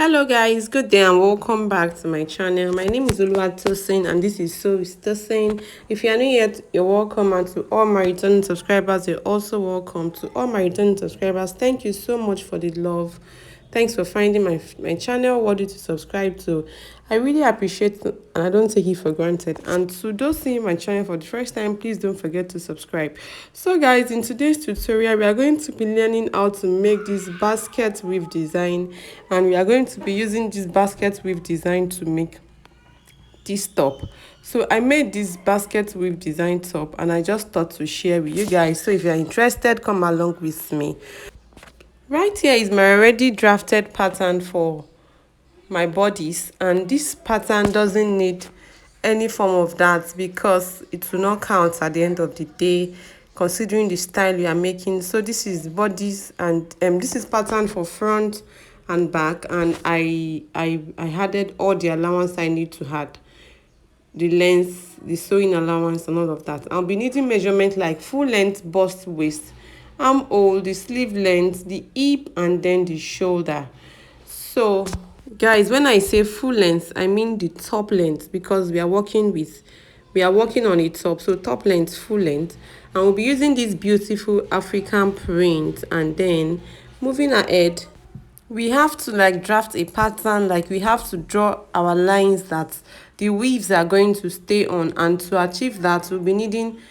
Hello guys, good day and welcome back to my channel. My name is Oluwatosin and this is So Tosin. If you are new yet, you're welcome, and to all my returning subscribers, you're also welcome. To all my returning subscribers, thank you so much for the love. Thanks for finding my channel worthy to subscribe to. I really appreciate it and I don't take it for granted. And to those seeing my channel for the first time, please don't forget to subscribe. So guys, in today's tutorial, we are going to be learning how to make this basket weave design, and we are going to be using this basket weave design to make this top. So I made this basket weave design top and I just thought to share with you guys. So if you're interested, come along with me. Right here is my already drafted pattern for my bodice, and this pattern doesn't need any form of that because it will not count at the end of the day considering the style you are making. So this is bodice, and this is pattern for front and back, and I added all the allowance I need to add, the length, the sewing allowance and all of that. I'll be needing measurement like full length bust waist, armhole, the sleeve length, the hip, and then the shoulder. So guys, when I say full length, I mean the top length, because we are working on a top. So top length, full length, and we'll be using this beautiful African print. And then moving ahead, we have to like draft a pattern, like we have to draw our lines that the weaves are going to stay on, and to achieve that we'll be needing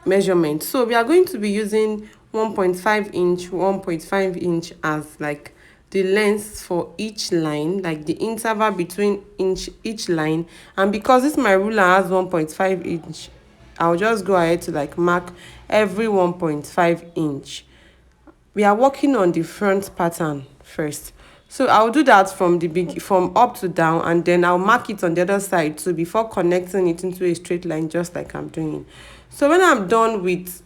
measurement. So we are going to be using 1.5 inch 1.5 inch as like the length for each line, like the interval between each line. And because this my ruler has 1.5 inch, I'll just go ahead to like mark every 1.5 inch. We are working on the front pattern first, so I'll do that from up to down, and then I'll mark it on the other side too before connecting it into a straight line, just like I'm doing. So when I'm done with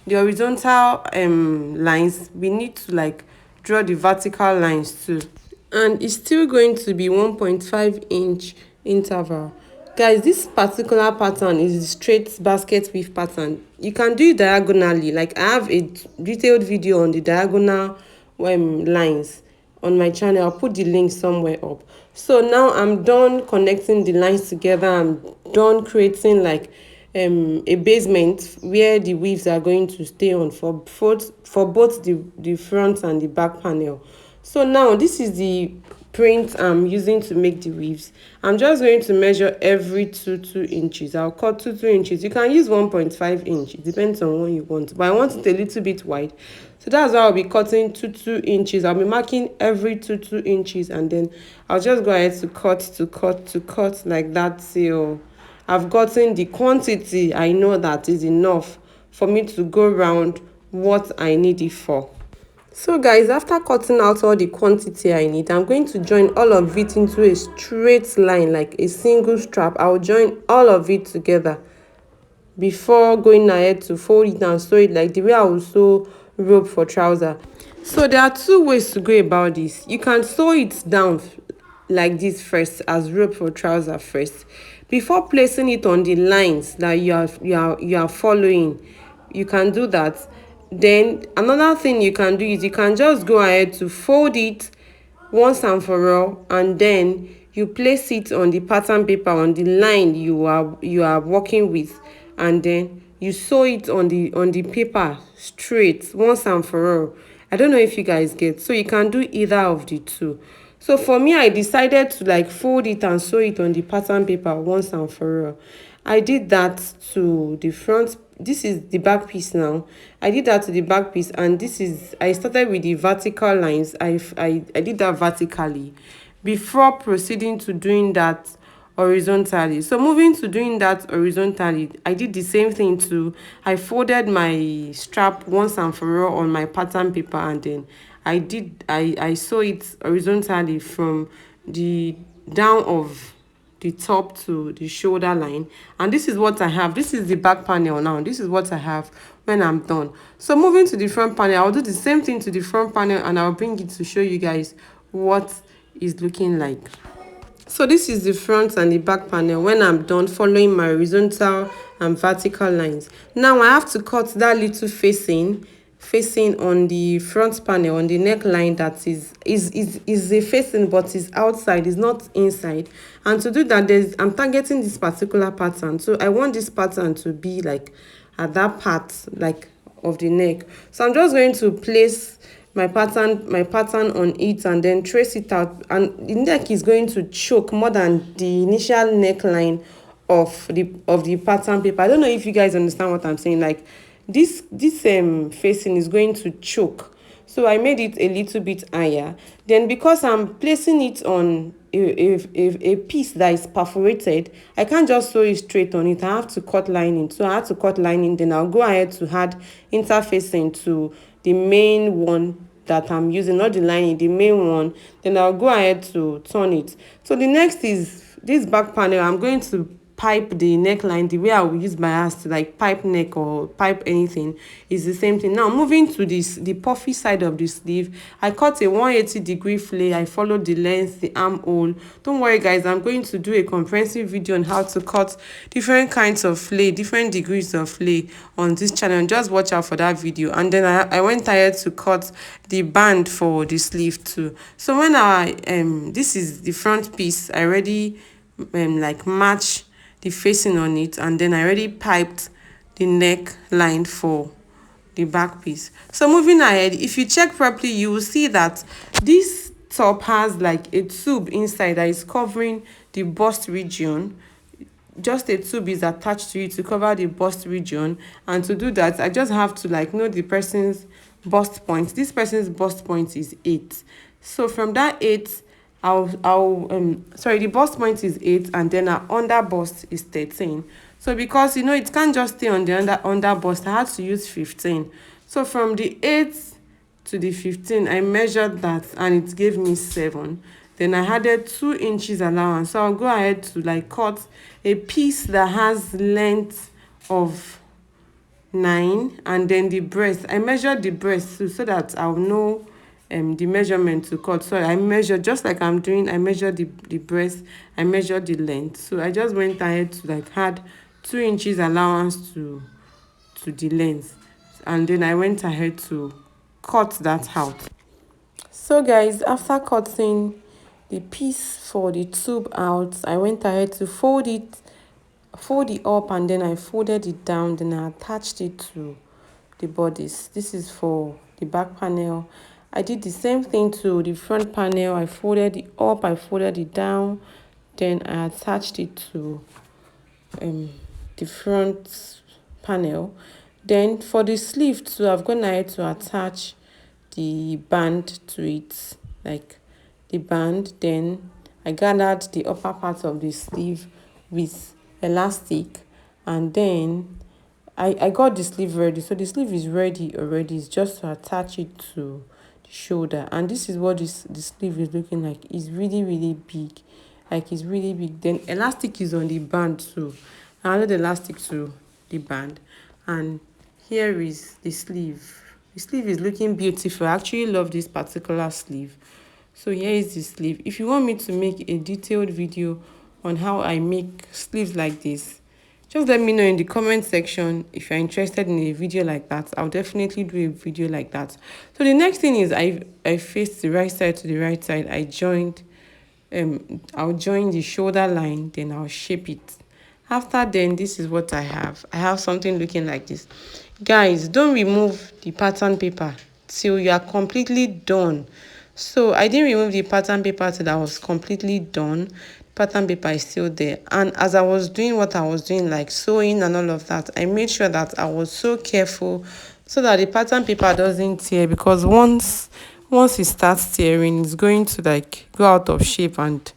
the horizontal lines, we need to like draw the vertical lines too, and it's still going to be 1.5 inch interval. Guys, this particular pattern is the straight basket weave pattern. You can do it diagonally, like I have a detailed video on the diagonal lines on my channel. I'll put the link somewhere up. So now I'm done connecting the lines together. I'm done creating like a basement where the weaves are going to stay on for both the front and the back panel. So now this is the print I'm using to make the weaves. I'm just going to measure every 2 inches. I'll cut 2 inches. You can use 1.5 inch. It depends on what you want, but I want it a little bit wide. So that's why I'll be cutting 2 inches. I'll be marking every 2 inches, and then I'll just go ahead to cut like that till I've gotten the quantity I know that is enough for me to go around what I need it for. So guys, after cutting out all the quantity I need, I'm going to join all of it into a straight line, like a single strap. I'll join all of it together before going ahead to fold it and sew it like the way I will sew rope for trouser. So there are 2 ways to go about this. You can sew it down like this first, as rope for trouser first, before placing it on the lines that you are following. You can do that. Then another thing you can do is you can just go ahead to fold it once and for all, and then you place it on the pattern paper on the line you are working with, and then you sew it on the paper straight once and for all. I don't know if you guys get. So you can do either of the two. So for me, I decided to like fold it and sew it on the pattern paper once and for all. I did that to the front. This is the back piece now. I did that to the back piece, and this is, I started with the vertical lines. I did that vertically before proceeding to doing that horizontally. So moving to doing that horizontally, I did the same thing too. I folded my strap once and for all on my pattern paper, and then I sew it horizontally from the down of the top to the shoulder line. And this is what I have. This is the back panel now. This is what I have when I'm done. So moving to the front panel, I'll do the same thing to the front panel, and I'll bring it to show you guys what is looking like. So this is the front and the back panel when I'm done following my horizontal and vertical lines. Now I have to cut that little facing facing on the front panel, on the neckline, that is a facing but is outside, is not inside. And to do that, I'm targeting this particular pattern, so I want this pattern to be like at that part, like of the neck. So I'm just going to place my pattern on it and then trace it out, and the neck is going to choke more than the initial neckline of the pattern paper. I don't know if you guys understand what I'm saying. Like this facing is going to choke, so I made it a little bit higher. Then because I'm placing it on a piece that is perforated, I can't just sew it straight on it. I have to cut lining. So I have to cut lining, then I'll go ahead to add interfacing to the main one that I'm using, not the lining, the main one. Then I'll go ahead to turn it. So the next is this back panel. I'm going to pipe the neckline the way I will use my hands to like pipe neck or pipe anything. Is the same thing. Now moving to the puffy side of the sleeve, I cut a 180-degree flay. I followed the length, the armhole. Don't worry guys, I'm going to do a comprehensive video on how to cut different kinds of flay, different degrees of flay on this channel. Just watch out for that video. And then I went ahead to cut the band for the sleeve too. So when this is the front piece, I already like match the facing on it, and then I already piped the neck line for the back piece. So moving ahead, if you check properly, you will see that this top has like a tube inside that is covering the bust region. Just a tube is attached to it to cover the bust region, and to do that I just have to like know the person's bust point. This person's bust point is 8, so from that 8, the bust point is 8, and then our under bust is 13. So because it can't just stay on the under bust, I had to use 15. So from the 8 to the 15, I measured that and it gave me 7. Then I added 2 inches allowance. So I'll go ahead to like cut a piece that has length of 9, and then the breast, I measured the breast too, so that I'll know the measurement to cut. So I measured, just like I'm doing, I measured the breast, I measured the length. So I just went ahead to like add 2 inches allowance to the length, and then I went ahead to cut that out. So guys, after cutting the piece for the tube out, I went ahead to fold it up, and then I folded it down, then I attached it to the bodice. This is for the back panel. I did the same thing to the front panel. I folded it up, I folded it down, then I attached it to the front panel. Then for the sleeve too, I've gone ahead to attach the band to it, like the band. Then I gathered the upper part of the sleeve with elastic, and then I got the sleeve ready. So the sleeve is ready already. It's just to attach it to the shoulder, and this is what the sleeve is looking like. It's really big, like it's really big. Then elastic is on the band too. I added elastic to the band, and here is the sleeve. The sleeve is looking beautiful. I actually love this particular sleeve. So here is the sleeve. If you want me to make a detailed video on how I make sleeves like this, just let me know in the comment section. If you're interested in a video like that, I'll definitely do a video like that. So the next thing is I faced the right side to the right side. I'll join the shoulder line, then I'll shape it. After then, this is what I have something looking like this. Guys, don't remove the pattern paper till you are completely done. So I didn't remove the pattern paper till I was completely done. Pattern paper is still there, and as I was doing what I was doing, like sewing and all of that, I made sure that I was so careful so that the pattern paper doesn't tear, because once it starts tearing, it's going to like go out of shape, and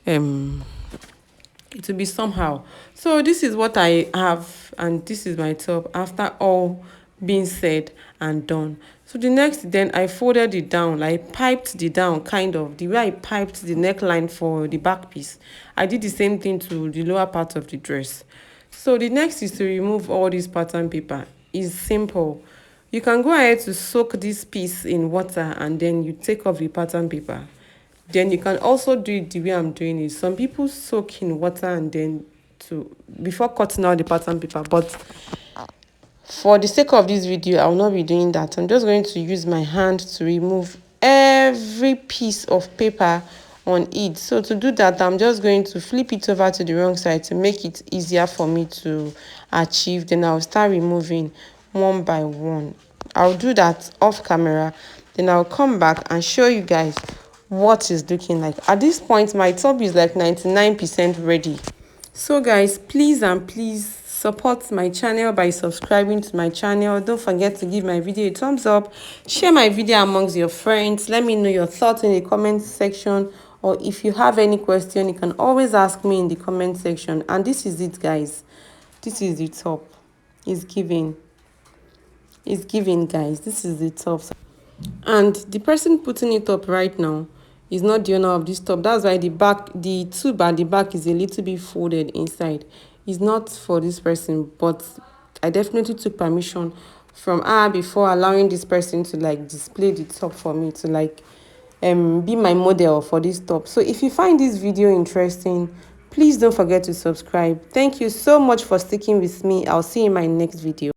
it will be somehow. So this is what I have, and this is my top after all being said and done. So the next, then I folded it down, like piped it down, kind of the way I piped the neckline for the back piece. I did the same thing to the lower part of the dress. So the next is to remove all this pattern paper. It's simple. You can go ahead to soak this piece in water, and then you take off the pattern paper. Then you can also do it the way I'm doing it. Some people soak in water and then before cutting out the pattern paper, but for the sake of this video, I will not be doing that. I'm just going to use my hand to remove every piece of paper on it. So to do that, I'm just going to flip it over to the wrong side to make it easier for me to achieve. Then I'll start removing one by one. I'll do that off camera, then I'll come back and show you guys what is looking like. At this point, my top is like 99% ready. So guys, please and please support my channel by subscribing to my channel. Don't forget to give my video a thumbs up, share my video amongst your friends. Let me know your thoughts in the comment section, or if you have any question, you can always ask me in the comment section. And this is it, guys. This is the top. It's giving guys. This is the top. And the person putting it up right now is not the owner of this top. That's why the back, the tube at the back is a little bit folded inside. It's not for this person, but I definitely took permission from her before allowing this person to like display the top for me, to like be my model for this top. So if you find this video interesting, please don't forget to subscribe. Thank you so much for sticking with me. I'll see you in my next video.